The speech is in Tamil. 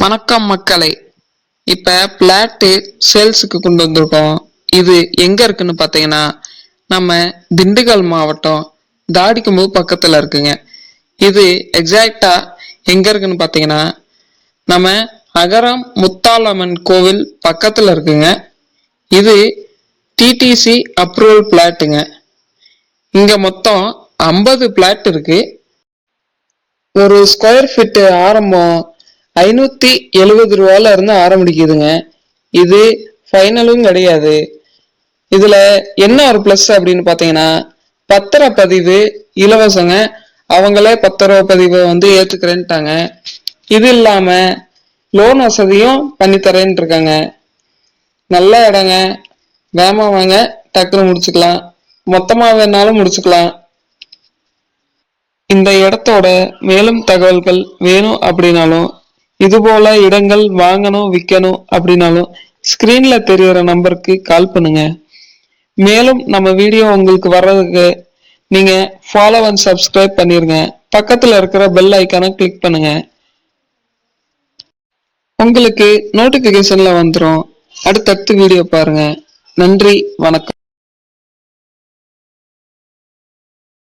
வணக்கம் மக்களே. இப்ப பிளாட் சேல்ஸுக்கு கொண்டு வந்திருக்கோம். இது எங்க இருக்குன்னு பாத்தீங்கன்னா நம்ம திண்டுக்கல் மாவட்டம் தாடிக்கும்பு பக்கத்துல இருக்குங்க. இது எக்ஸாக்டா எங்க இருக்குன்னு பாத்தீங்கன்னா நம்ம அகரம் முத்தாலம்மன் கோவில் பக்கத்துல இருக்குங்க. இது டிடிசி அப்ரூவல் பிளாட்டுங்க. இங்க மொத்தம் 50 பிளாட் இருக்கு. ஒரு ஸ்கொயர் ஃபீட் ஆரம்பம் 570 ரூபாயில இருந்து ஆரம்பிக்குதுங்க. இது ஃபைனலும் கிடையாது. இதுல என்ன ஒரு பிளஸ் அப்படின்னு பாத்தீங்கன்னா பத்திரப்பதிவு இலவசங்க. அவங்களே பத்திரப்பதிவை ஏத்துக்கிறேன்ட்டாங்க. இது இல்லாம லோன் வசதியும் பண்ணித்தரேன் இருக்காங்க. நல்ல இடங்க. வேகமா வாங்க, டக்குனு முடிச்சுக்கலாம். மொத்தமா வேணாலும் முடிச்சுக்கலாம். இந்த இடத்தோட மேலும் தகவல்கள் வேணும் அப்படின்னாலும் இது போல இடங்கள் வாங்கணும் விற்கணும் அப்படின்னாலும் ஸ்கிரீன்ல தெரியற நம்பருக்கு கால் பண்ணுங்க. மேலும் நம்ம வீடியோ உங்களுக்கு வர்றதுக்கு நீங்க ஃபாலோ அண்ட் சப்ஸ்கிரைப் பண்ணிருங்க. பக்கத்துல இருக்கிற பெல் ஐக்கானை கிளிக் பண்ணுங்க. உங்களுக்கு நோட்டிபிகேஷன்ல வந்துடும். அடுத்தடுத்து வீடியோ பாருங்க. நன்றி, வணக்கம்.